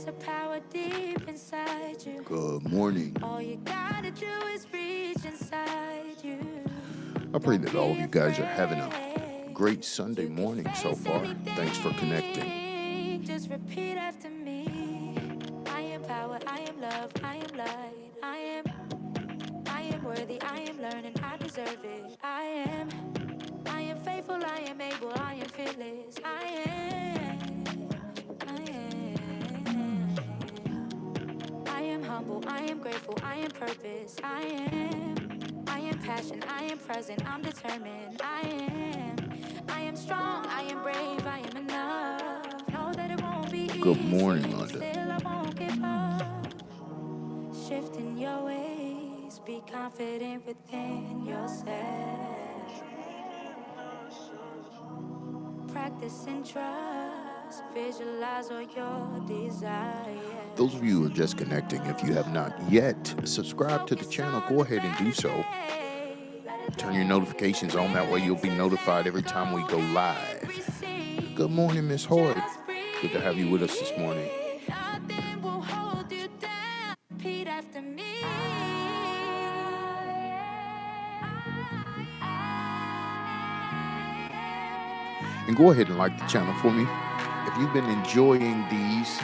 a power deep inside you. Good morning. All you gotta do is reach inside you. I pray Don't that all of be you guys are having a afraid. great Sunday You can morning so face far. Thanks for connecting. anything. Just repeat after me. I am power, I am love, I am light. I am worthy, I am learning, I deserve it. I am faithful, I am able, I am fearless. I am humble, I am grateful, I am purpose. I am passion, I am present, I'm determined. I am strong, I am brave, I am enough. Know that it won't be Good easy, morning, Londa. still I won't give up. Shifting your ways, be confident within yourself. Practice and trust, visualize all your desires. Those of you who are just connecting, if you have not yet subscribed to the channel, go ahead and do so. Turn your notifications on. That way you'll be notified every time we go live. Good morning, Miss Hoy. Good to have you with us this morning. Nothing will hold you down. Repeat after me. And go ahead and like the channel for me. If you've been enjoying these,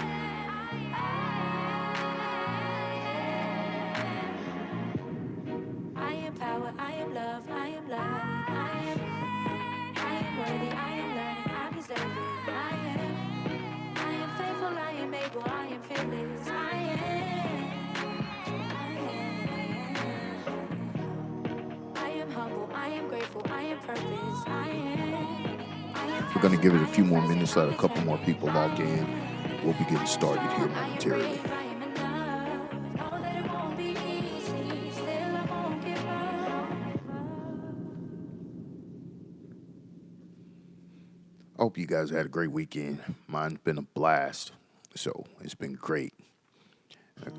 I am power, I am love, I am light. I am worthy, I am learning, I deserve it. I am faithful, I am able, I am fearless. I am humble, I am grateful, I am purpose. I am we're going to give it a few more passion, minutes, let a couple more people log in. We'll be getting started here I am momentarily. brave, I am enough. Know that it won't be easy, still I won't give up. I hope you guys had a great weekend. Mine's been a blast, so it's been great.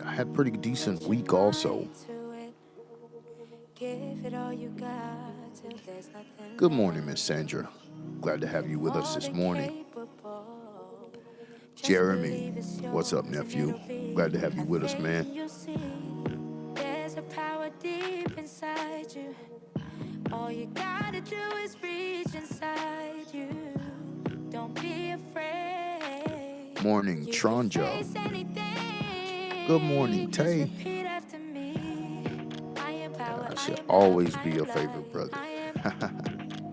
I had a pretty decent week also. Give it all you got till there's nothing Good left. morning, Miss Sandra. Glad to have you with us More this than morning. capable. Just Jeremy, believe it's what's up, yours and nephew? it'll be Glad to have you a with us, thing man. you'll see. There's a power deep inside you. All you gotta do is reach inside you. Don't be afraid. Morning, You can Tronjo. face anything. Good morning, Just Tay. repeat after me. I am power, I I should am love, always I be am your favorite light. brother.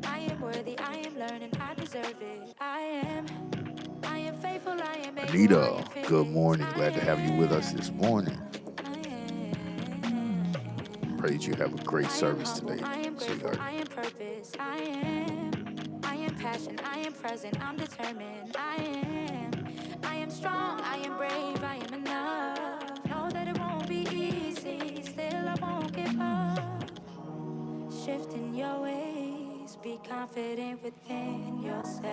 I am worthy, I am learning, I deserve it. I am faithful, I am able, I Anita, am good fearless. morning. Glad to have you with us this morning. Pray that you have a great I am service humble, today, I am grateful, sweetheart. I am purpose. I am passion, I am present, I'm determined. I am strong, I am brave, I am enough. Know that it won't be easy, still I won't give up. Shifting your ways, be confident within yourself.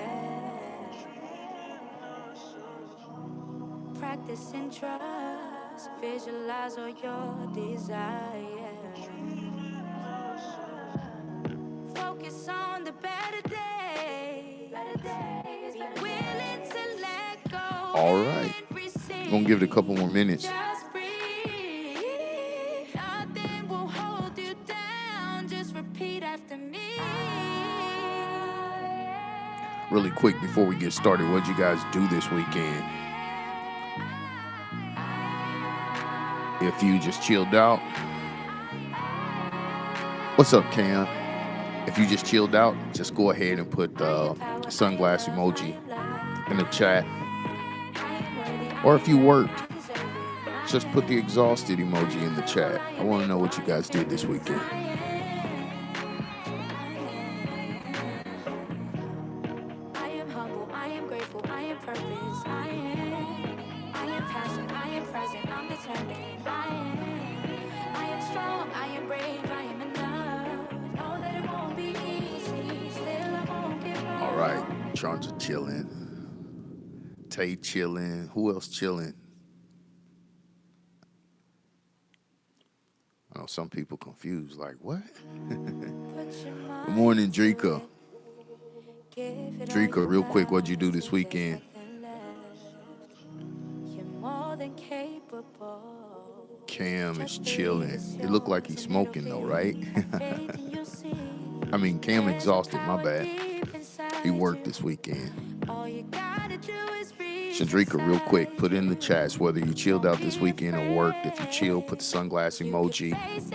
Practice and trust, visualize all your desires. Focus on the better days. Be willing to let go. All right. And receive. Gonna give it a couple more minutes. Just breathe. Nothing will hold you down. Just repeat after me. Really quick before we get started, what'd you guys do this weekend? If you just chilled out. What's up, Cam? If you just chilled out, just go ahead and put the sunglass emoji in the chat. Or if you worked, just put the exhausted emoji in the chat. I want to know what you guys did this weekend. I am humble, I am grateful, I am purpose. I am passion, I am present, I'm determined. I am strong, I am brave, I am enough. Know that it won't be easy, still I won't give up. All right, Tronja chilling. Tay chilling. Who else chilling? I know some people confused, like, what? Good morning, Drika. Drika, real quick, what'd you do this weekend? than capable. Cam is Just believe chilling. it's It looked like he's yours, and it'll smoking though, right? be. Have faith and you'll see. I mean, Cam There's a exhausted. My power bad. deep He inside worked you. this weekend. All you gotta do is reach Chandrika, real quick, inside put in the you. chats whether you chilled Don't out this be weekend or worked. If you chill, put the afraid. sunglass You can emoji. face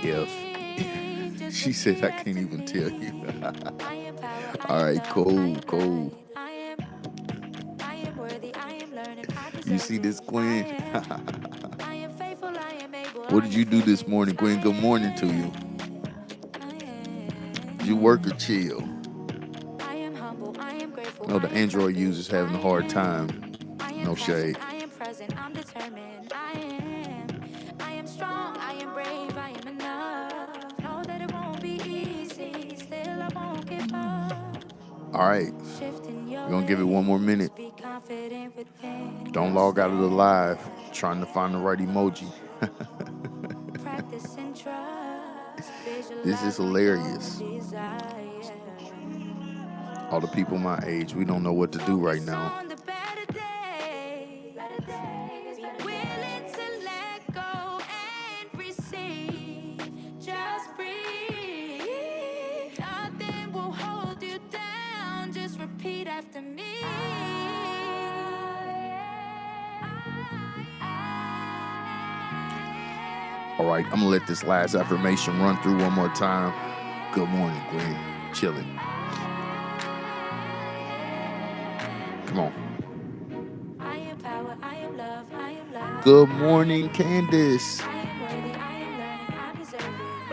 If anything. Just she said, repeat I can't after even tell you. me. I am power, I All am right, love, I cool, am cool. light. I am worthy, I am learning, I You deserve see this, it. I Gwen? am faithful, I am able, What I did am you do this fearless. morning, Gwen? Good morning to you. Did you work or chill? I am humble, I am grateful, I know I the am Android purpose. users having a hard time. I am No passion, shade. I am present, I'm determined. I am strong, I am brave, I am enough. Know that it won't be easy, still I won't give up. All right, Shifting your we're gonna give it one more minute. ways, be confident within Don't log out of the live. Trying to find the right emoji. practice and trust. This is Visualize my hilarious. own desire. All the people my age, we don't know what to do right Focus now. on the better days. Be willing to let go and receive. Just breathe. Nothing will hold you down. Just repeat after me. All right, I'm gonna let this last affirmation run through one more time. Good morning, Gwen. Chilling. Come on. I am power, I am love, I am light. Good morning, Candace. I am worthy, I am learning, I deserve it.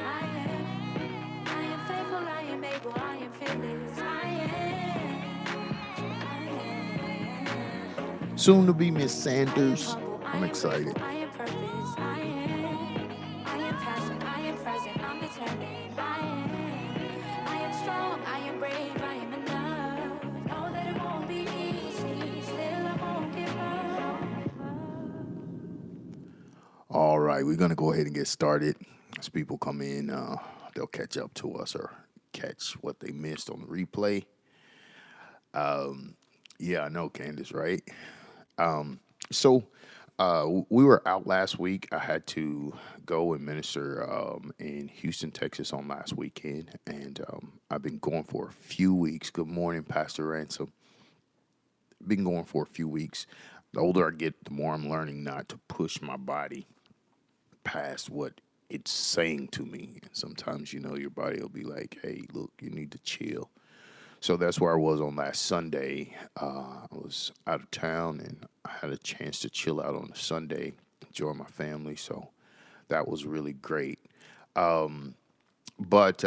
I am faithful, I am able, I am fearless. Soon to be Miss I am Sanders. humble, I I'm am excited. grateful, I am purpose. I am passion, I am present, I'm determined. I am strong, I am brave, I am enough. Know that it won't be easy, still I won't give up. All right, we're gonna go ahead and get started. As people come in, they'll catch up to us or catch what they missed on the replay. Yeah, I know, Candace, right? So we were out last week. I had to go and minister in Houston, Texas on last weekend, and I've been going for a few weeks. Good morning, Pastor Ransom. Been going for a few weeks. The older I get, the more I'm learning not to push my body past what it's saying to me. And sometimes, your body will be like, hey, look, you need to chill. So that's where I was on last Sunday. I was out of town and I had a chance to chill out on a Sunday, enjoy my family. So that was really great. But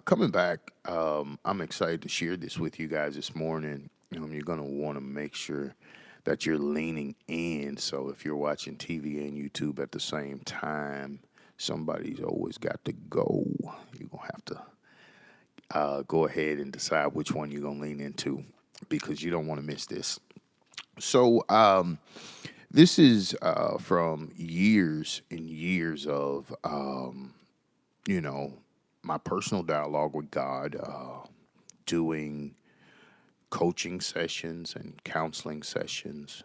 coming back, I'm excited to share this with you guys this morning. You're going to want to make sure that you're leaning in. So if you're watching TV and YouTube at the same time, somebody's always got to go. You're going to have to go ahead and decide which one you're going to lean into because you don't want to miss this. So this is from years and years of, my personal dialogue with God, doing coaching sessions and counseling sessions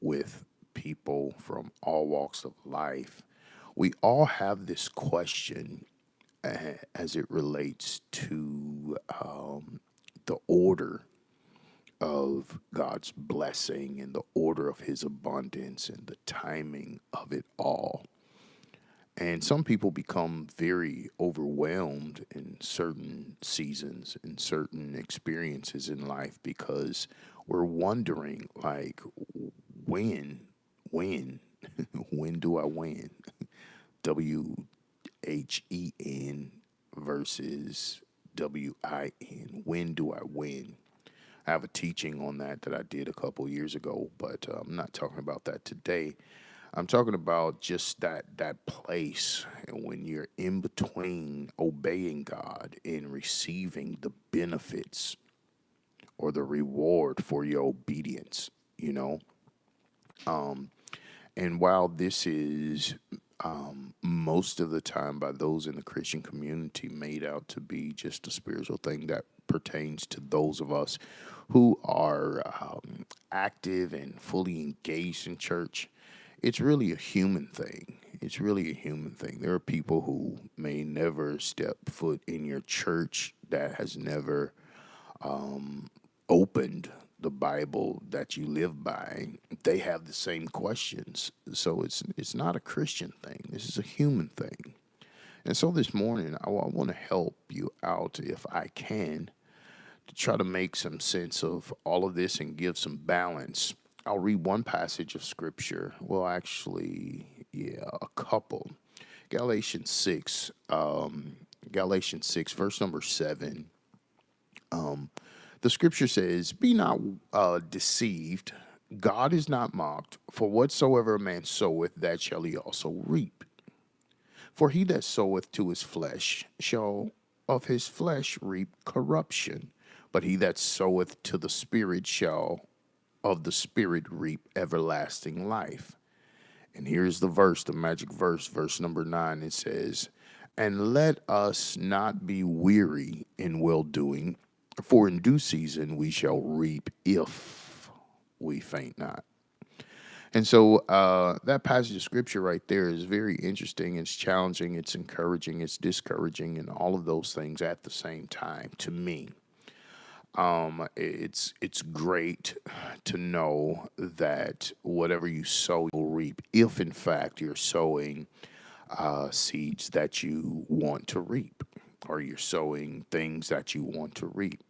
with people from all walks of life. We all have this question as it relates to the order of God's blessing and the order of his abundance and the timing of it all. And some people become very overwhelmed in certain seasons and certain experiences in life because we're wondering, like, when, when do I win? WHEN versus WIN. When do I win? I have a teaching on that I did a couple years ago, but I'm not talking about that today. I'm talking about just that place when you're in between obeying God and receiving the benefits or the reward for your obedience, And while this is most of the time by those in the Christian community made out to be just a spiritual thing that pertains to those of us who are active and fully engaged in church. It's really a human thing. It's really a human thing. There are people who may never step foot in your church that has never opened the Bible that you live by. They have the same questions. So it's not a Christian thing. This is a human thing. And so this morning, I want to help you out if I can to try to make some sense of all of this and give some balance. I'll read one passage of scripture. Well, actually, yeah, a couple. Galatians 6, Galatians 6, verse number 7. The scripture says, "Be not deceived. God is not mocked. For whatsoever a man soweth, that shall he also reap. For he that soweth to his flesh shall of his flesh reap corruption. But he that soweth to the Spirit shall of the Spirit reap everlasting life." And here's the verse, the magic verse, verse number 9. It says, "And let us not be weary in well doing, for in due season we shall reap if we faint not." And so that passage of scripture right there is very interesting. It's challenging, it's encouraging, it's discouraging, and all of those things at the same time to me. It's great to know that whatever you sow, you'll reap. If in fact you're sowing seeds that you want to reap, or you're sowing things that you want to reap.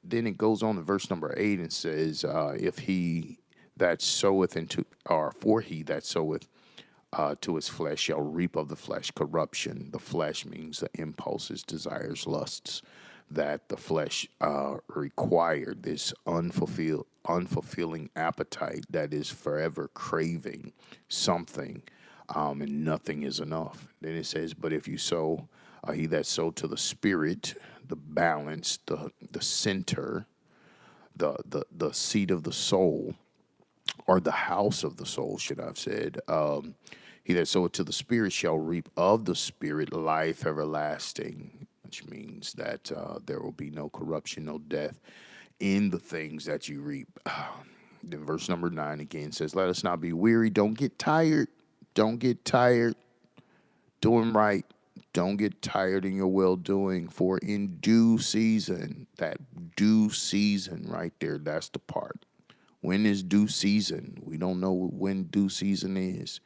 Then it goes on to verse number 8 and says, "If he that soweth into, or for he that soweth to his flesh shall reap of the flesh corruption." The flesh means the impulses, desires, lusts that the flesh required, this unfulfilling appetite that is forever craving something, and nothing is enough. Then it says, "But if you sow, he that sow to the Spirit," the balance, the center, the seat of the soul, or the house of the soul, should I have said. He that soweth to the Spirit shall reap of the Spirit life everlasting, which means that there will be no corruption, no death in the things that you reap. Then verse number 9 again says, "Let us not be weary. Don't get tired. Don't get tired doing right. Don't get tired in your well doing, for in due season," that due season right there, that's the part. When is due season? We don't know when due season is.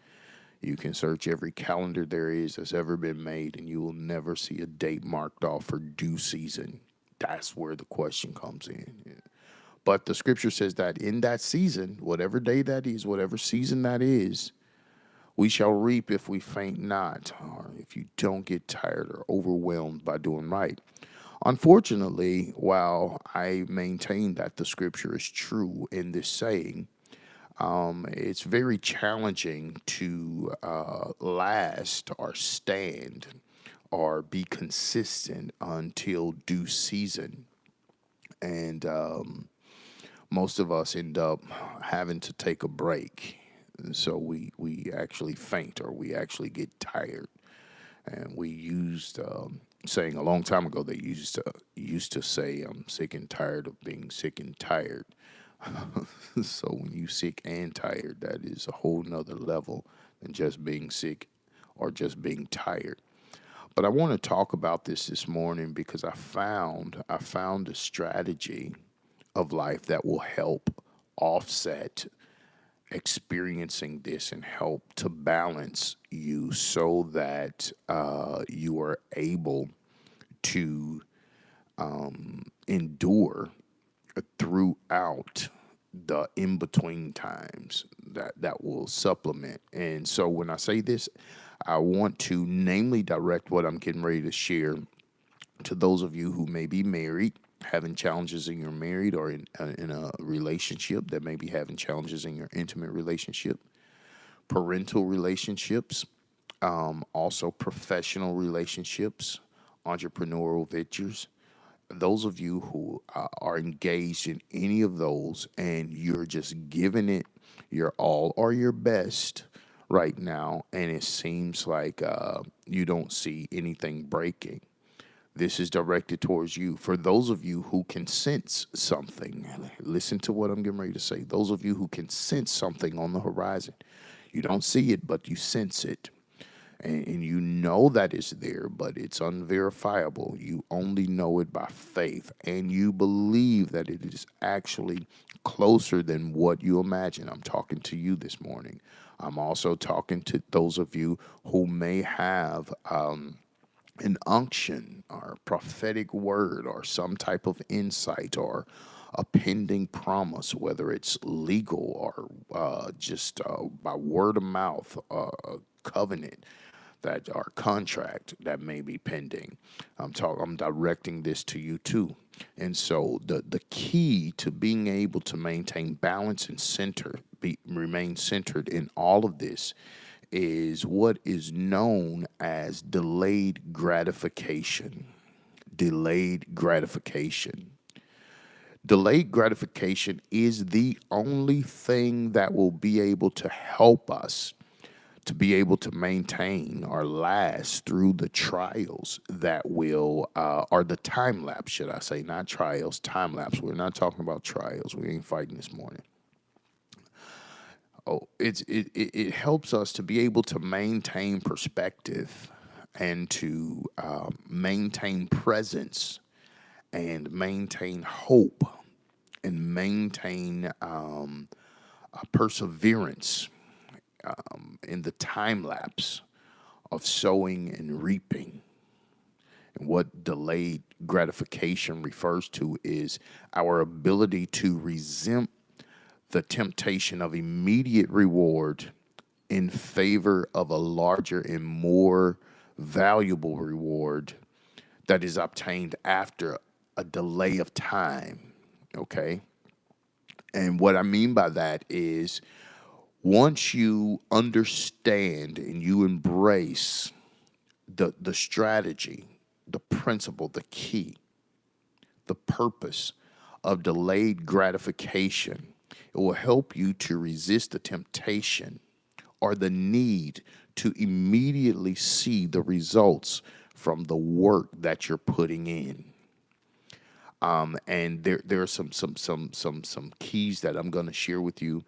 You can search every calendar there is that's ever been made, and you will never see a date marked off for due season. That's where the question comes in. Yeah. But the scripture says that in that season, whatever day that is, whatever season that is, we shall reap if we faint not, or if you don't get tired or overwhelmed by doing right. Unfortunately, while I maintain that the scripture is true in this saying, it's very challenging to last or stand or be consistent until due season. And most of us end up having to take a break. So we actually faint, or we actually get tired. And we used saying a long time ago, they used to say, "I'm sick and tired of being sick and tired." So when you sick and tired, that is a whole nother level than just being sick or just being tired. But I want to talk about this morning because I found a strategy of life that will help offset experiencing this and help to balance you so that you are able to endure throughout the in between times that will supplement. And so when I say this, I want to namely direct what I'm getting ready to share to those of you who may be married, having challenges in your married, or in a relationship that may be having challenges in your intimate relationship, parental relationships, also professional relationships, entrepreneurial ventures. Those of you who are engaged in any of those and you're just giving it your all or your best right now, and it seems like you don't see anything breaking. This is directed towards you. For those of you who can sense something, listen to what I'm getting ready to say. Those of you who can sense something on the horizon, you don't see it, but you sense it. And you know that it's there, but it's unverifiable. You only know it by faith, and you believe that it is actually closer than what you imagine. I'm talking to you this morning. I'm also talking to those of you who may have an unction or prophetic word or some type of insight or a pending promise, whether it's legal or just by word of mouth, a covenant that our contract that may be pending. I'm directing this to you too. And so the key to being able to maintain balance and remain centered in all of this is what is known as delayed gratification. Delayed gratification. Delayed gratification is the only thing that will be able to help us to be able to maintain or last through the trials that will, or the time lapse, should I say, not trials, time lapse. We're not talking about trials. We ain't fighting this morning. It helps us to be able to maintain perspective and to maintain presence and maintain hope and maintain perseverance in the time lapse of sowing and reaping. And what delayed gratification refers to is our ability to resent the temptation of immediate reward in favor of a larger and more valuable reward that is obtained after a delay of time. Okay. And what I mean by that is once you understand and you embrace the strategy, the principle, the key, the purpose of delayed gratification, it will help you to resist the temptation or the need to immediately see the results from the work that you're putting in. And there are some keys that I'm going to share with you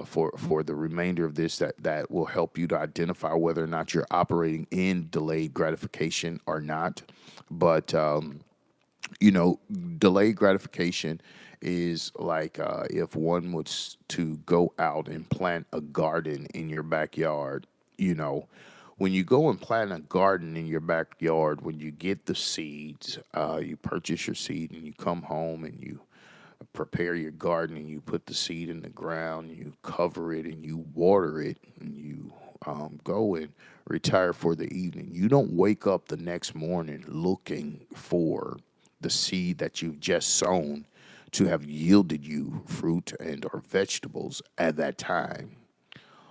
for the remainder of this that will help you to identify whether or not you're operating in delayed gratification or not. But delayed gratification is like if one was to go out and plant a garden in your backyard. When you go and plant a garden in your backyard, when you get the seeds, you purchase your seed and you come home and you prepare your garden and you put the seed in the ground, you cover it and you water it and you go and retire for the evening. You don't wake up the next morning looking for the seed that you've just sown to have yielded you fruit and or vegetables at that time.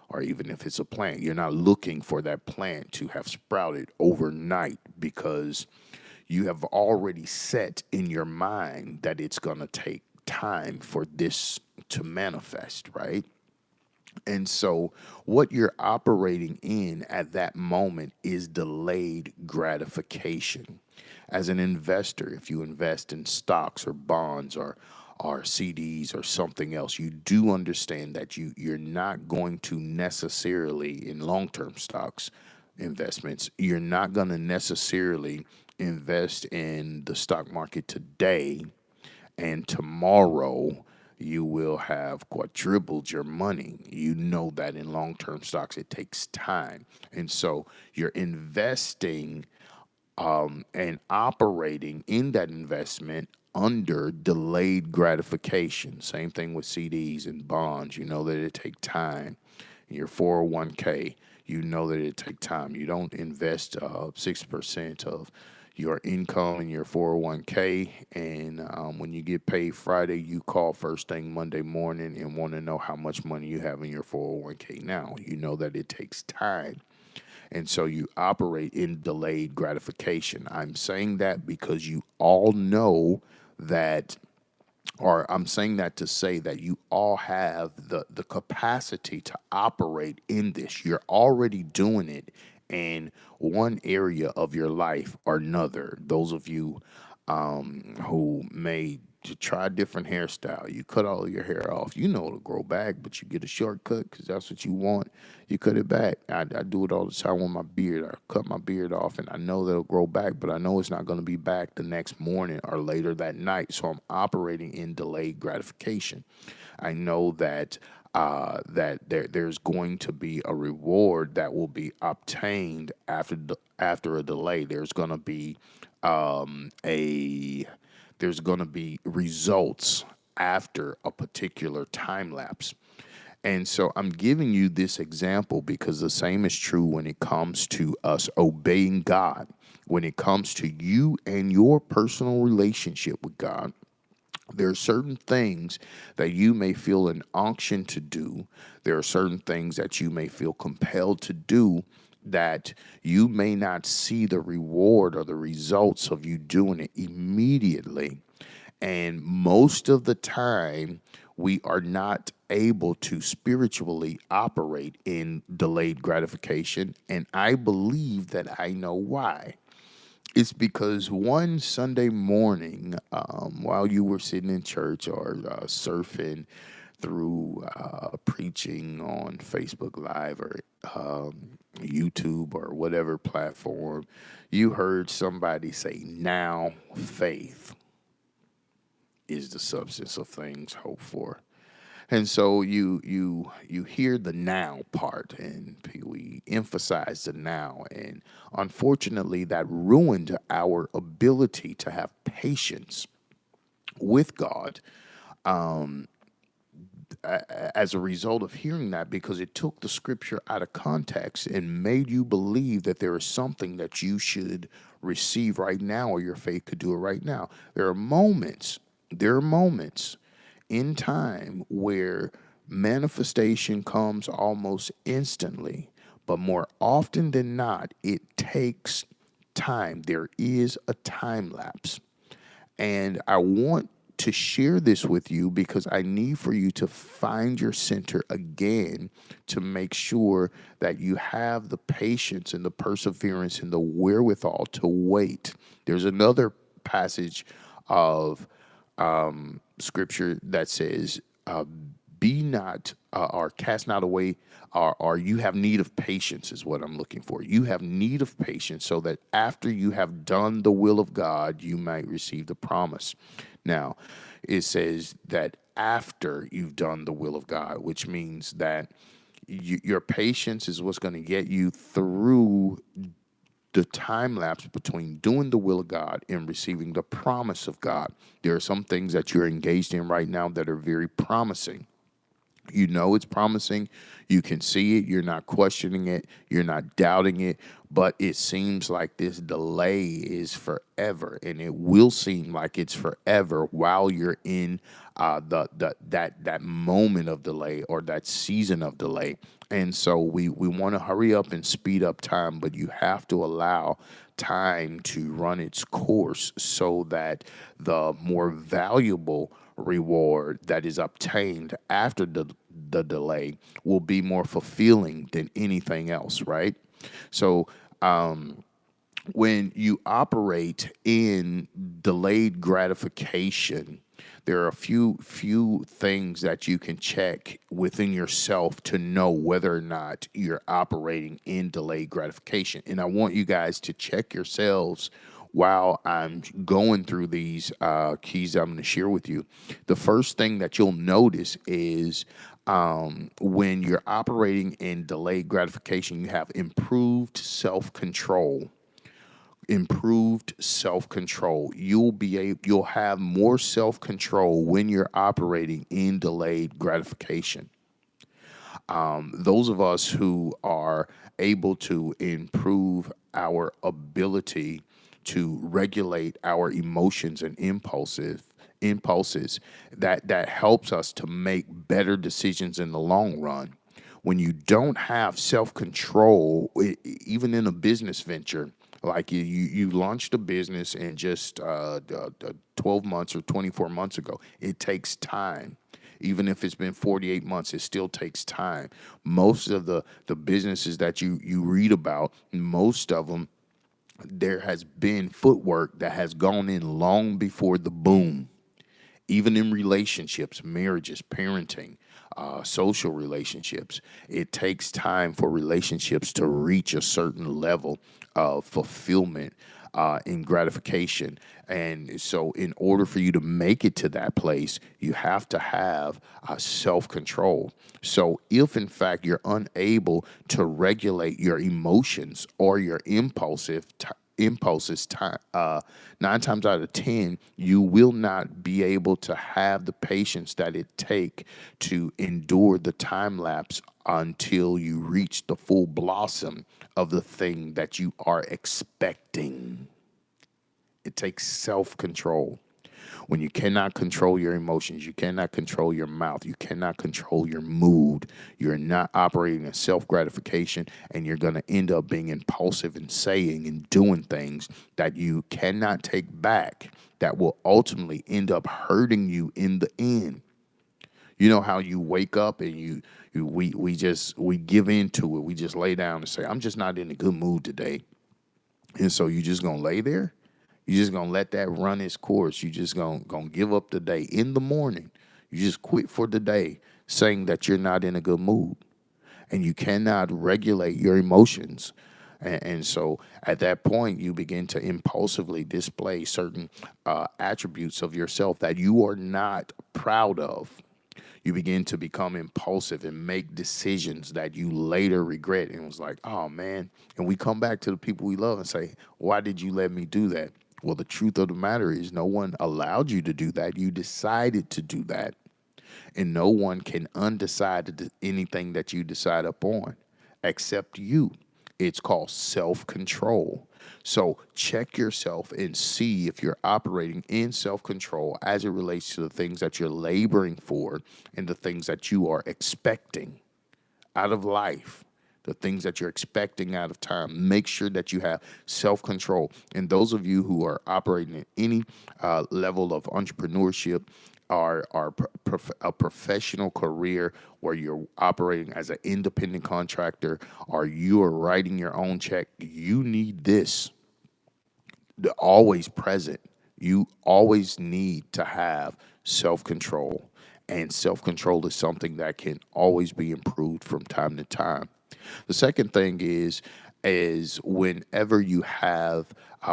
Or even if it's a plant, you're not looking for that plant to have sprouted overnight because you have already set in your mind that it's going to take time for this to manifest, right? And so, what you're operating in at that moment is delayed gratification. As an investor, if you invest in stocks or bonds or CDs or something else, you do understand that you're not going to necessarily, in long-term stocks investments, you're not going to necessarily invest in the stock market today and tomorrow you will have quadrupled your money. You know that in long-term stocks it takes time. And so you're investing and operating in that investment under delayed gratification. Same thing with CDs and bonds. You know that it takes time. In your 401k, you know that it takes time. You don't invest 6% of your income in your 401k, and when you get paid Friday, you call first thing Monday morning and want to know how much money you have in your 401k now. You know that it takes time. And so you operate in delayed gratification. I'm saying that because you all know that or I'm saying that to say that you all have the capacity to operate in this. You're already doing it in one area of your life or another. Those of you who may to try a different hairstyle, you cut all your hair off. You know it'll grow back, but you get a shortcut because that's what you want. You cut it back. I do it all the time with my beard. I cut my beard off, and I know that it'll grow back, but I know it's not going to be back the next morning or later that night. So I'm operating in delayed gratification. I know that there's going to be a reward that will be obtained after a delay. A there's going to be results after a particular time lapse. And so I'm giving you this example because the same is true when it comes to us obeying God, when it comes to you and your personal relationship with God. There are certain things that you may feel an unction to do. There are certain things that you may feel compelled to do that you may not see the reward or the results of you doing it immediately. And most of the time, we are not able to spiritually operate in delayed gratification. And I believe that I know why. It's because one Sunday morning, while you were sitting in church or surfing through preaching on Facebook Live or YouTube or whatever platform, you heard somebody say, "Now faith is the substance of things hoped for." And so you hear the now part, and we emphasize the now, and unfortunately, that ruined our ability to have patience with God as a result of hearing that, because it took the scripture out of context and made you believe that there is something that you should receive right now, or your faith could do it right now. There are moments in time where manifestation comes almost instantly, but more often than not, it takes time. There is a time lapse. And I want to share this with you because I need for you to find your center again, to make sure that you have the patience and the perseverance and the wherewithal to wait. There's another passage of scripture that says, be not or cast not away, or you have need of patience is what I'm looking for. You have need of patience so that after you have done the will of God, you might receive the promise. Now, it says that after you've done the will of God, which means that your patience is what's going to get you through the time lapse between doing the will of God and receiving the promise of God. There are some things that you're engaged in right now that are very promising. You know it's promising. You can see it. You're not questioning it. You're not doubting it. But it seems like this delay is forever, and it will seem like it's forever while you're in that moment of delay or that season of delay. And so we want to hurry up and speed up time, but you have to allow time to run its course so that the more valuable reward that is obtained after the delay will be more fulfilling than anything else, right? So when you operate in delayed gratification, there are a few things that you can check within yourself to know whether or not you're operating in delayed gratification. And I want you guys to check yourselves while I'm going through these keys I'm going to share with you. The first thing that you'll notice is when you're operating in delayed gratification, you have improved self-control. You'll have more self-control when you're operating in delayed gratification. Those of us who are able to improve our ability to regulate our emotions and impulses, that helps us to make better decisions in the long run. When you don't have self-control, even in a business venture, Like you launched a business in just 12 months or 24 months ago. It takes time. Even if it's been 48 months, it still takes time. Most of the businesses that you read about, most of them, there has been footwork that has gone in long before the boom. Even in relationships, marriages, parenting, social relationships, it takes time for relationships to reach a certain level of fulfillment and gratification. And so, in order for you to make it to that place, you have to have self control. So, if in fact you're unable to regulate your emotions or your impulses, 9 times out of 10, you will not be able to have the patience that it take to endure the time lapse until you reach the full blossom of the thing that you are expecting. It takes self-control. When you cannot control your emotions, you cannot control your mouth, you cannot control your mood, you're not operating in self gratification, and you're going to end up being impulsive and saying and doing things that you cannot take back that will ultimately end up hurting you in the end. You know how you wake up and we give in to it. We just lay down and say, I'm just not in a good mood today. And so you just gonna lay there. You just gonna let that run its course. You just gonna give up the day in the morning. You just quit for the day, saying that you're not in a good mood, and you cannot regulate your emotions. And so at that point, you begin to impulsively display certain attributes of yourself that you are not proud of. You begin to become impulsive and make decisions that you later regret. And it was like, oh man. And we come back to the people we love and say, why did you let me do that? Well, the truth of the matter is, no one allowed you to do that. You decided to do that. And no one can undecide anything that you decide upon except you. It's called self control. So check yourself and see if you're operating in self control as it relates to the things that you're laboring for and the things that you are expecting out of life, the things that you're expecting out of time. Make sure that you have self control. And those of you who are operating in any level of entrepreneurship, are a professional career, or you're operating as an independent contractor, or you are writing your own check, you need this always present. You always need to have self control. And self control is something that can always be improved from time to time. The second thing is whenever you have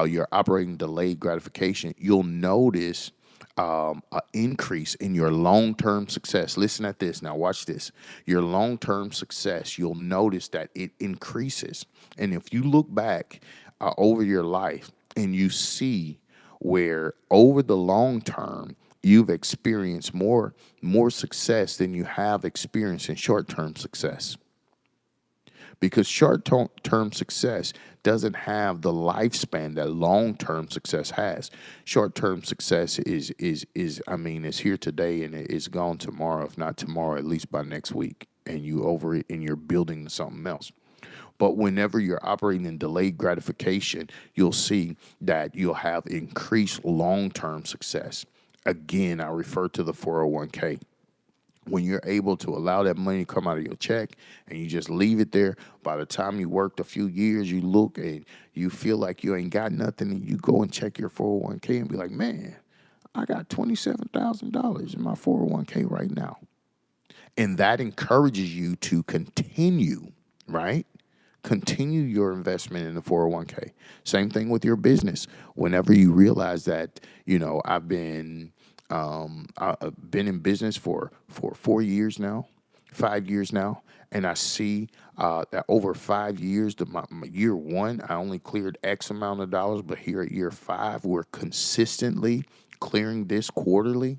you're operating delayed gratification, you'll notice an increase in your long-term success. Listen at this. Now watch this. Your long-term success, you'll notice that it increases. And if you look back over your life and you see where over the long term you've experienced more success than you have experienced in short-term success, because short-term success doesn't have the lifespan that long-term success has. Short-term success is here today and it's gone tomorrow. If not tomorrow, at least by next week, and you over it and you're building to something else. But whenever you're operating in delayed gratification, you'll see that you'll have increased long-term success. Again, I refer to the 401k. When you're able to allow that money to come out of your check and you just leave it there, by the time you worked a few years, you look and you feel like you ain't got nothing, and you go and check your 401k and be like, man, I got $27,000 in my 401k right now. And that encourages you to continue, right? Continue your investment in the 401k. Same thing with your business. Whenever you realize that, I've been in business for 4 years now, 5 years now, and I see that over 5 years, my year one, I only cleared X amount of dollars, but here at year 5, we're consistently clearing this quarterly.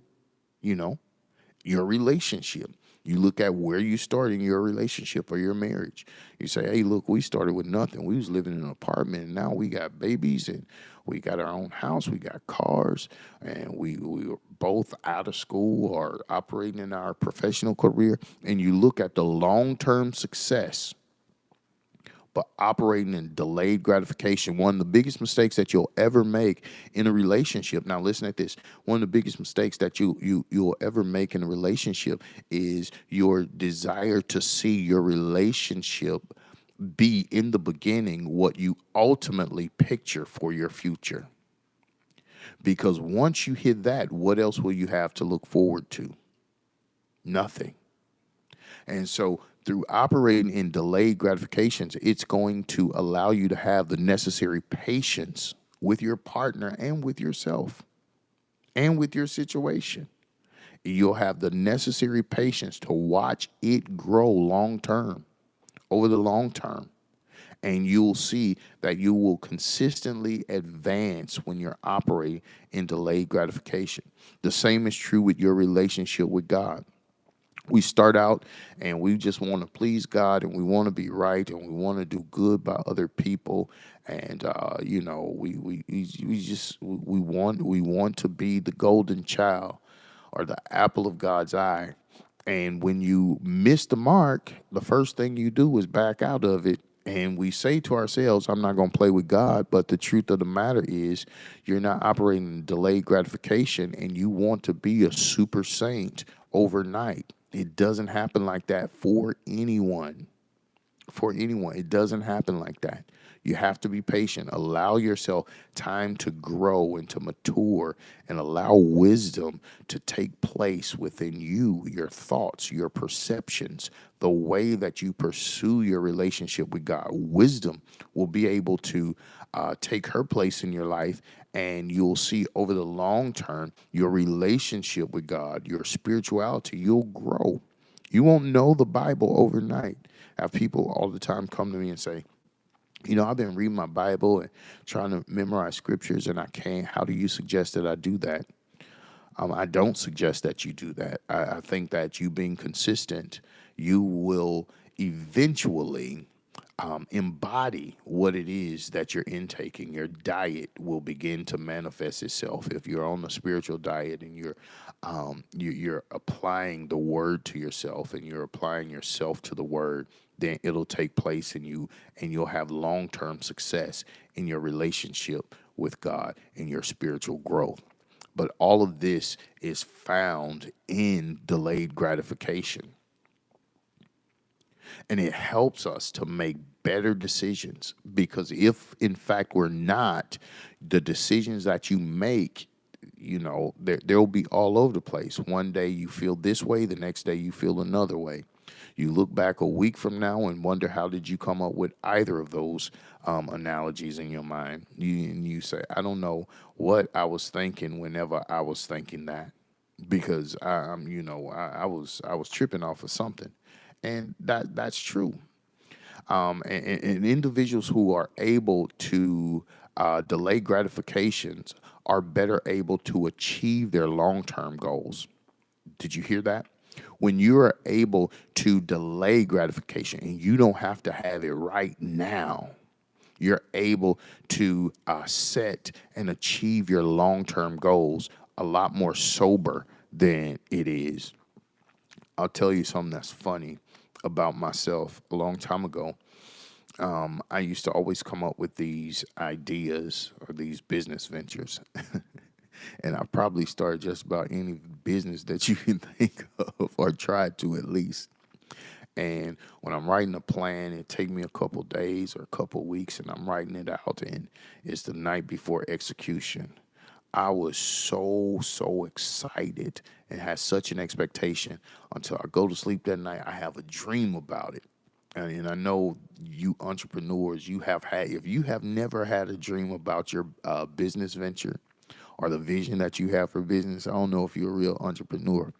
Your relationship. You look at where you started in your relationship or your marriage. You say, hey, look, we started with nothing. We was living in an apartment, and now we got babies, and we got our own house. We got cars, and we were both out of school or operating in our professional career. And you look at the long-term success. But operating in delayed gratification, one of the biggest mistakes that you'll ever make in a relationship. Now, listen at this. One of the biggest mistakes that you'll ever make in a relationship is your desire to see your relationship be in the beginning what you ultimately picture for your future. Because once you hit that, what else will you have to look forward to? Nothing. And so through operating in delayed gratifications, it's going to allow you to have the necessary patience with your partner and with yourself and with your situation. You'll have the necessary patience to watch it grow long term, over the long term. And you'll see that you will consistently advance when you're operating in delayed gratification. The same is true with your relationship with God. We start out and we just want to please God and we want to be right and we want to do good by other people, and we want to be the golden child or the apple of God's eye. And when you miss the mark, the first thing you do is back out of it. And we say to ourselves, I'm not going to play with God. But the truth of the matter is, you're not operating in delayed gratification and you want to be a super saint overnight. It doesn't happen like that for anyone. For anyone, it doesn't happen like that. You have to be patient. Allow yourself time to grow and to mature and allow wisdom to take place within you, your thoughts, your perceptions, the way that you pursue your relationship with God. Wisdom will be able to take her place in your life, and you'll see over the long term your relationship with God, your spirituality, you'll grow. You won't know the Bible overnight. I have people all the time come to me and say, I've been reading my Bible and trying to memorize scriptures and I can't. How do you suggest that I do that? I don't suggest that you do that. I think that you being consistent, you will eventually embody what it is that you're intaking. Your diet will begin to manifest itself. If you're on a spiritual diet and you're applying the word to yourself and you're applying yourself to the word, then it'll take place in you and you'll have long-term success in your relationship with God and your spiritual growth. But all of this is found in delayed gratification. And it helps us to make better decisions, because if in fact we're not, the decisions that you make, they'll be all over the place. One day you feel this way, the next day you feel another way. You look back a week from now and wonder, how did you come up with either of those analogies in your mind? You say, I don't know what I was thinking whenever I was thinking that, because I was tripping off of something, and that's true. And individuals who are able to delay gratifications are better able to achieve their long-term goals. Did you hear that? When you are able to delay gratification and you don't have to have it right now, you're able to set and achieve your long-term goals a lot more sober than it is. I'll tell you something that's funny about myself. A long time ago, I used to always come up with these ideas or these business ventures. And I probably started just about any business that you can think of, or tried to at least. And when I'm writing a plan, it take me a couple days or a couple weeks, and I'm writing it out, and it's the night before execution. I was so excited and had such an expectation until I go to sleep that night. I have a dream about it. And I know you entrepreneurs, if you have never had a dream about your business venture or the vision that you have for business, I don't know if you're a real entrepreneur.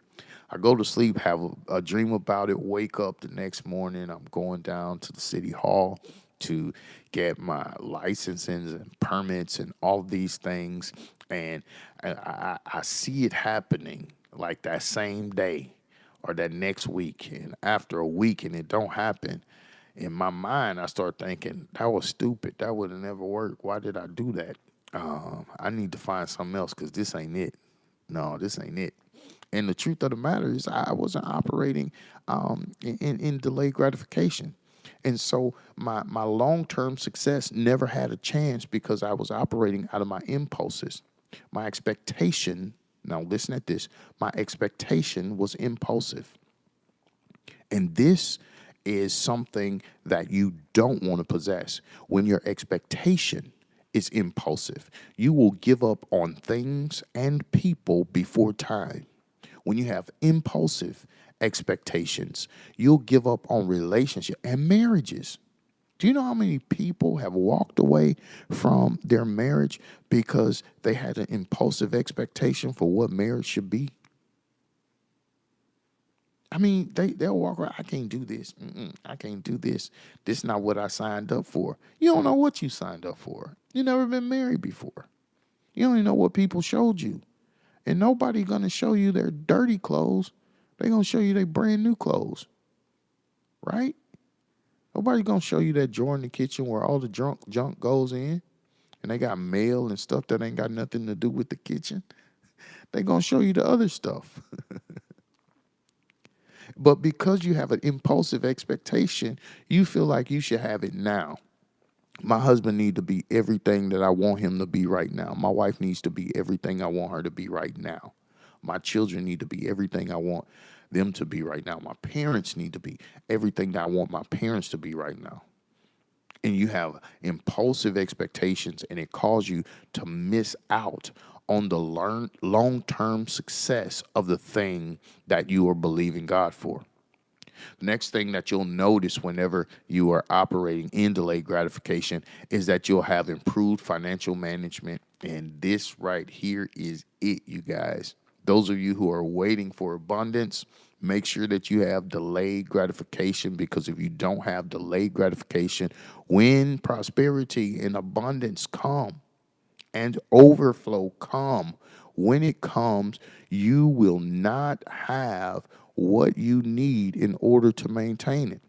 I go to sleep, have a dream about it, wake up the next morning, I'm going down to the city hall to get my licenses and permits and all these things. And I see it happening like that same day or that next week. And after a week and it don't happen, in my mind, I start thinking, that was stupid. That would have never worked. Why did I do that? I need to find something else because this ain't it. No, this ain't it. And the truth of the matter is, I wasn't operating in delayed gratification. And so my long-term success never had a chance because I was operating out of my impulses. My expectation, now listen at this, my expectation was impulsive. And this is something that you don't want to possess. When your expectation is impulsive, you will give up on things and people before time. When you have impulsive expectations, you'll give up on relationships and marriages. Do you know how many people have walked away from their marriage because they had an impulsive expectation for what marriage should be? I mean, they'll walk around. I can't do this. I can't do this. This is not what I signed up for. You don't know what you signed up for. You never been married before. You don't even know what people showed you. And nobody gonna show you their dirty clothes. They gonna show you their brand new clothes, right? Nobody gonna show you that drawer in the kitchen where all the junk goes in, and they got mail and stuff that ain't got nothing to do with the kitchen. They gonna show you the other stuff. But because you have an impulsive expectation, you feel like you should have it now. My husband needs to be everything that I want him to be right now. My wife needs to be everything I want her to be right now. My children need to be everything I want them to be right now. My parents need to be everything that I want my parents to be right now. And you have impulsive expectations, and it causes you to miss out on the long-term success of the thing that you are believing God for. The next thing that you'll notice whenever you are operating in delayed gratification is that you'll have improved financial management. And this right here is it, you guys. Those of you who are waiting for abundance, make sure that you have delayed gratification, because if you don't have delayed gratification, when prosperity and abundance come and overflow come, when it comes, you will not have what you need in order to maintain it.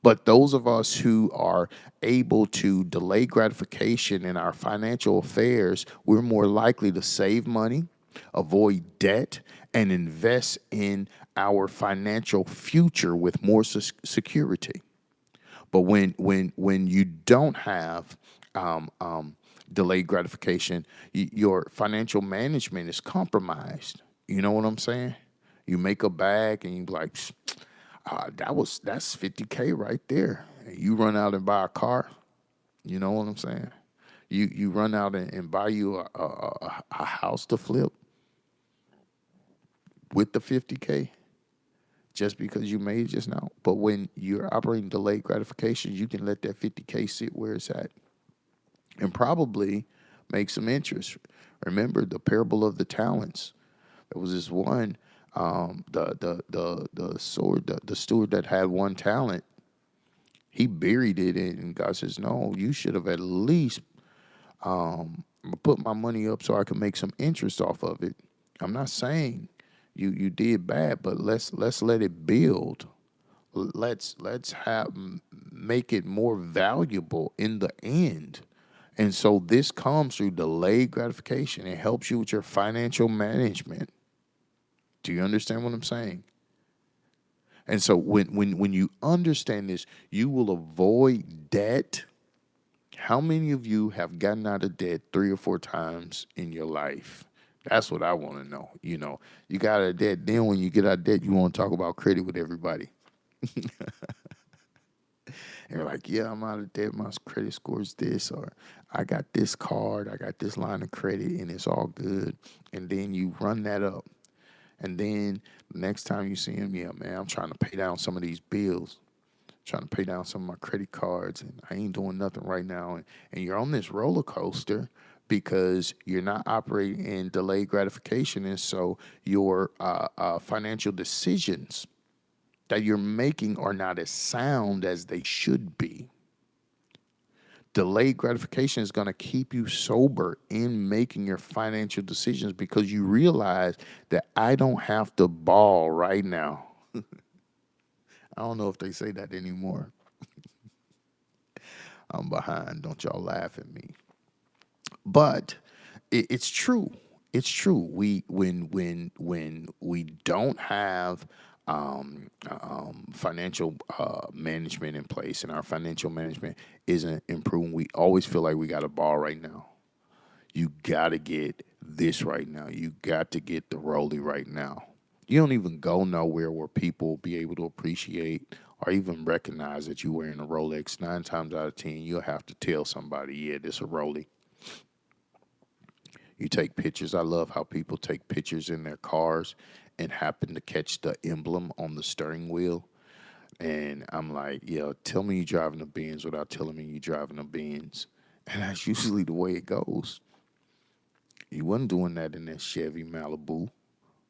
But those of us who are able to delay gratification in our financial affairs, we're more likely to save money, avoid debt, and invest in our financial future with more security. But when you don't have delayed gratification, your financial management is compromised. You know what I'm saying? You make a bag and you be like, that's 50K right there. And you run out and buy a car. You know what I'm saying? You run out and buy you a house to flip with the 50K just because you made it just now. But when you're operating delayed gratification, you can let that 50K sit where it's at and probably make some interest. Remember the parable of the talents. There was this one, the steward that had one talent. He buried it, and God says, "No, you should have at least put my money up so I can make some interest off of it." I'm not saying you did bad, but let's let it build. Let's make it more valuable in the end. And so this comes through delayed gratification. It helps you with your financial management. Do you understand what I'm saying? And so when you understand this, you will avoid debt. How many of you have gotten out of debt 3 or 4 times in your life? That's what I want to know. You know, you got out of debt. Then when you get out of debt, you want to talk about credit with everybody. And you're like, yeah, I'm out of debt. My credit score is this, or I got this card, I got this line of credit, and it's all good. And then you run that up. And then the next time you see him, yeah, man, I'm trying to pay down some of these bills, trying to pay down some of my credit cards, and I ain't doing nothing right now. And you're on this roller coaster because you're not operating in delayed gratification. And so your financial decisions that you're making are not as sound as they should be. Delayed gratification is going to keep you sober in making your financial decisions because you realize that I don't have to ball right now. I don't know if they say that anymore. I'm behind. Don't y'all laugh at me. But it's true. It's true. When we don't have financial management in place, and our financial management isn't improving. We always feel like we got a ball right now. You got to get this right now. You got to get the Rolly right now. You don't even go nowhere where people will be able to appreciate or even recognize that you're wearing a Rolex. 9 times out of 10, you'll have to tell somebody, yeah, this a Rolly. You take pictures. I love how people take pictures in their cars and happen to catch the emblem on the steering wheel. And I'm like, yeah, tell me you driving a Benz without telling me you driving a Benz. And that's usually the way it goes. You wasn't doing that in that Chevy Malibu.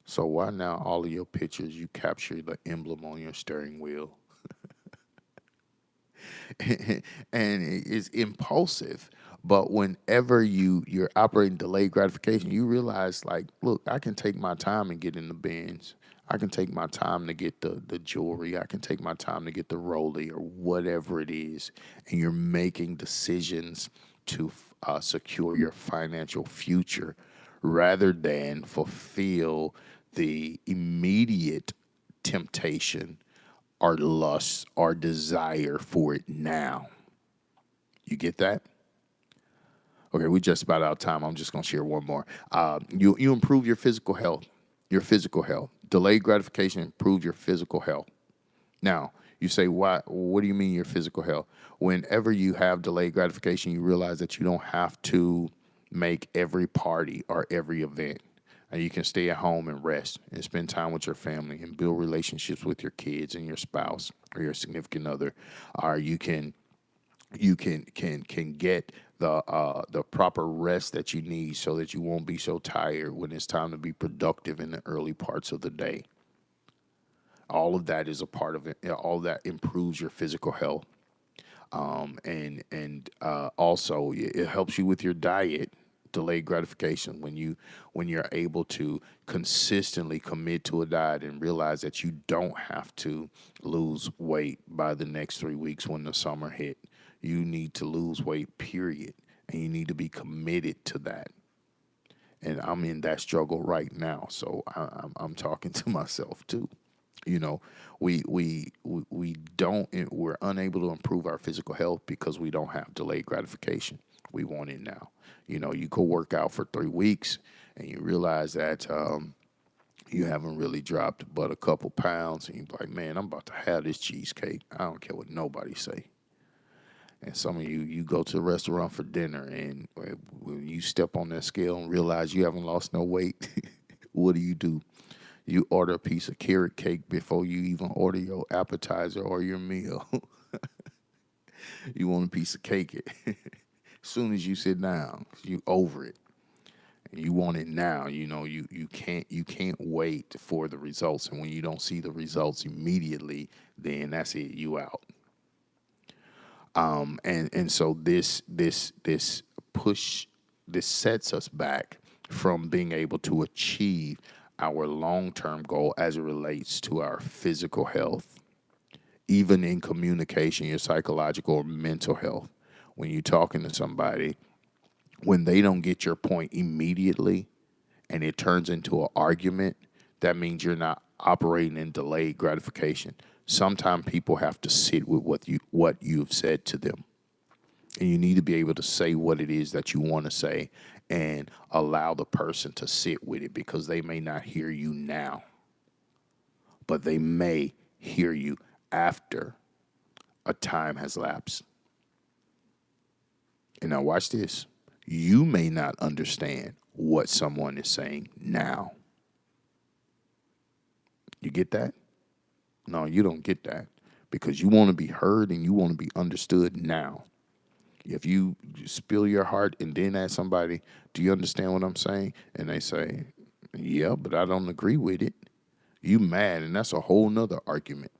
So why now all of your pictures you capture the emblem on your steering wheel? And it's impulsive. But whenever you're operating delayed gratification, you realize like, look, I can take my time and get in the Benz. I can take my time to get the jewelry. I can take my time to get the Rolly or whatever it is. And you're making decisions to secure your financial future rather than fulfill the immediate temptation or lust or desire for it now. You get that? Okay, we just about out of time. I'm just gonna share one more. You improve your physical health. Your physical health. Delayed gratification improve your physical health. Now, you say, why? What do you mean your physical health? Whenever you have delayed gratification, you realize that you don't have to make every party or every event. And you can stay at home and rest and spend time with your family and build relationships with your kids and your spouse or your significant other. Or you can get the proper rest that you need so that you won't be so tired when it's time to be productive in the early parts of the day. All of that is a part of it. All that improves your physical health, and also it helps you with your diet. Delayed gratification when you're able to consistently commit to a diet and realize that you don't have to lose weight by the next 3 weeks when the summer hit. You need to lose weight, period, and you need to be committed to that. And I'm in that struggle right now, so I'm talking to myself too. You know, we don't we're unable to improve our physical health because we don't have delayed gratification. We want it now. You know, you go work out for 3 weeks and you realize that you haven't really dropped but a couple pounds, and you're like, man, I'm about to have this cheesecake. I don't care what nobody say. And some of you go to the restaurant for dinner, and when you step on that scale and realize you haven't lost no weight, what do? You order a piece of carrot cake before you even order your appetizer or your meal. You want a piece of cake as soon as you sit down, you over it. And you want it now. You know, you can't wait for the results. And when you don't see the results immediately, then that's it, you out. And so this push this sets us back from being able to achieve our long-term goal as it relates to our physical health, even in communication, your psychological or mental health. When you're talking to somebody, when they don't get your point immediately and it turns into an argument, that means you're not operating in delayed gratification. Sometimes people have to sit with what you've said to them. And you need to be able to say what it is that you want to say and allow the person to sit with it, because they may not hear you now, but they may hear you after a time has lapsed. And now watch this. You may not understand what someone is saying now. You get that? No, you don't get that, because you want to be heard and you want to be understood now. If you spill your heart and then ask somebody, do you understand what I'm saying? And they say, yeah, but I don't agree with it. You mad, and that's a whole nother argument.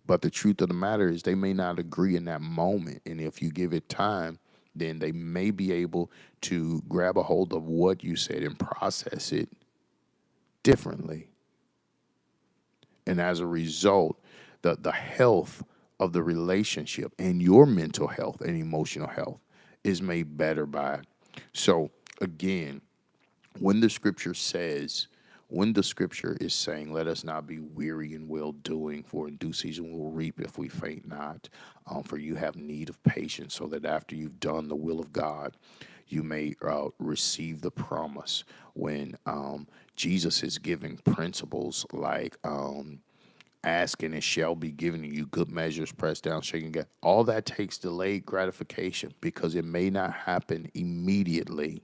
But the truth of the matter is they may not agree in that moment. And if you give it time, then they may be able to grab a hold of what you said and process it differently. And as a result, the health of the relationship and your mental health and emotional health is made better by it. So again, when the scripture says, When the scripture is saying, let us not be weary in well doing, for in due season we'll reap if we faint not. For you have need of patience, so that after you've done the will of God, you may receive the promise. When Jesus is giving principles like ask and it shall be given to you, good measures, pressed down, shaken together. All that takes delayed gratification because it may not happen immediately.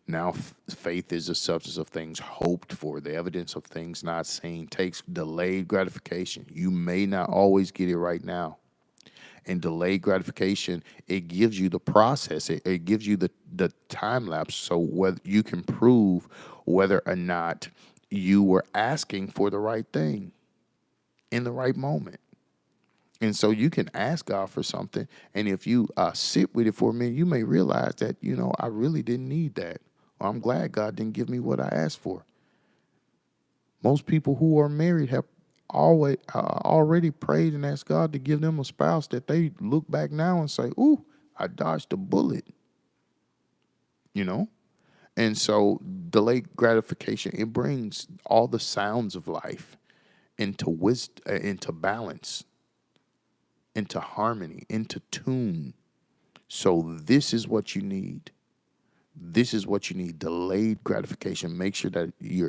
Now, faith is the substance of things hoped for, the evidence of things not seen. Takes delayed gratification. You may not always get it right now. And delayed gratification, it gives you the process. It gives you the time lapse, so whether you can prove whether or not you were asking for the right thing in the right moment. And so you can ask God for something, and if you sit with it for a minute, you may realize that, I really didn't need that. Or I'm glad God didn't give me what I asked for. Most people who are married have already prayed and asked God to give them a spouse that they look back now and say, ooh, I dodged a bullet, you know? And so delayed gratification, it brings all the sounds of life into wisdom, into balance, into harmony, into tune. So this is what you need. This is what you need: delayed gratification. Make sure that you're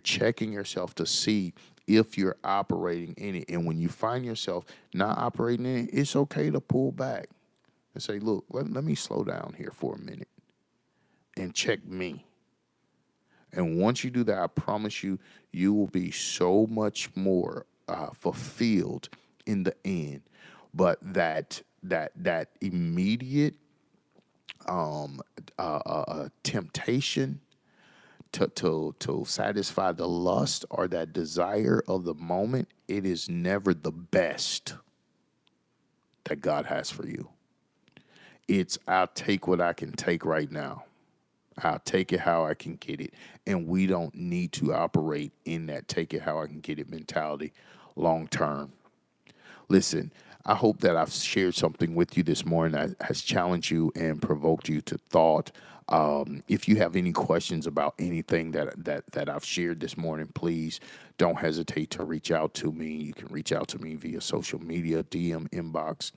checking yourself to see if you're operating in it. And when you find yourself not operating in it, it's okay to pull back and say, look, let me slow down here for a minute and check me. And once you do that, I promise you, you will be so much more fulfilled in the end. But that immediate temptation to satisfy the lust or that desire of the moment, it is never the best that God has for you. It's, I'll take what I can take right now. I'll take it how I can get it. And we don't need to operate in that take it how I can get it mentality long term. Listen, I hope that I've shared something with you this morning that has challenged you and provoked you to thought. If you have any questions about anything that I've shared this morning, please don't hesitate to reach out to me. You can reach out to me via social media, DM inbox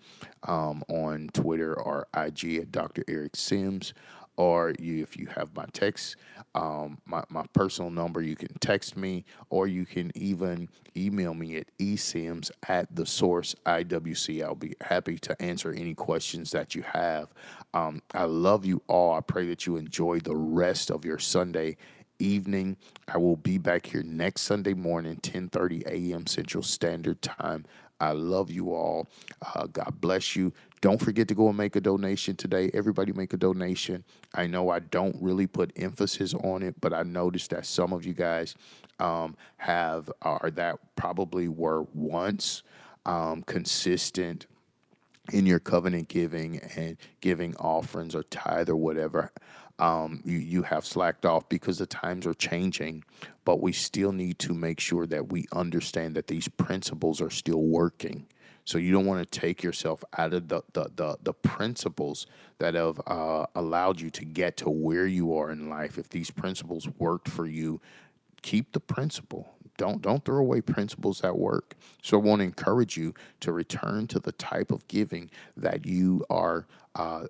on Twitter or IG at Dr. Eric Sims. Or if you have my text, my personal number, you can text me, or you can even email me at esims@thesource.iwc. I'll be happy to answer any questions that you have. I love you all. I pray that you enjoy the rest of your Sunday evening. I will be back here next Sunday morning, 10:30 a.m. Central Standard Time. I love you all. God bless you. Don't forget to go and make a donation today. Everybody make a donation. I know I don't really put emphasis on it, but I noticed that some of you guys that probably were once consistent in your covenant giving and giving offerings or tithe or whatever. You have slacked off because the times are changing, but we still need to make sure that we understand that these principles are still working. So you don't want to take yourself out of the principles that have allowed you to get to where you are in life. If these principles worked for you, keep the principle. Don't throw away principles that work. So I want to encourage you to return to the type of giving that you are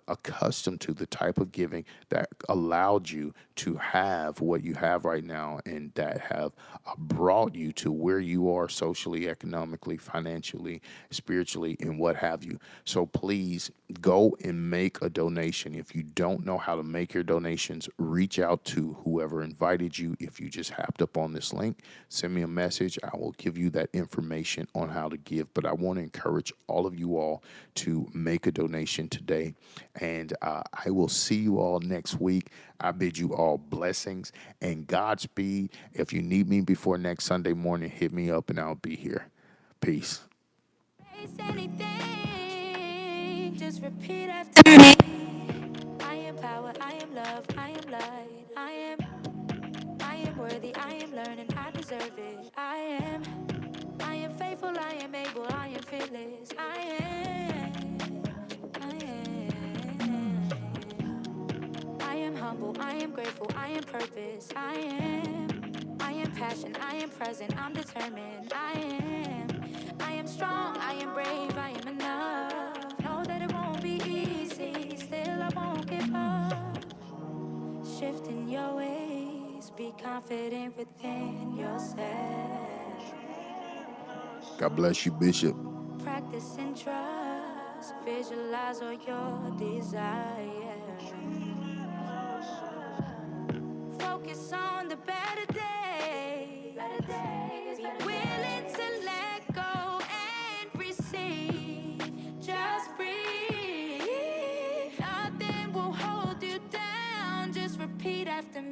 accustomed to, the type of giving that allowed you to have what you have right now and that have brought you to where you are socially, economically, financially, spiritually, and what have you. So please go and make a donation. If you don't know how to make your donations, reach out to whoever invited you. If you just hopped up on this link, send me a message. I will give you that information on how to give. But I want to encourage all of you all to make a donation today. And I will see you all next week. I bid you all blessings and Godspeed. If you need me before next Sunday morning, hit me up and I'll be here. Peace. Face anything, just repeat after me. I am power, I am love, I am light. I am worthy, I am learning, I deserve it. I am faithful, I am able, I am fearless. I am humble, I am grateful, I am purpose, I am passion, I am present, I'm determined, I am strong, I am brave, I am enough. Know that it won't be easy, still I won't give up. Shifting your ways, be confident within yourself. God bless you, Bishop. Practice and trust, visualize all your desires. Focus on the better days. Be willing to let go and receive. Just breathe. Nothing will hold you down. Just repeat after me.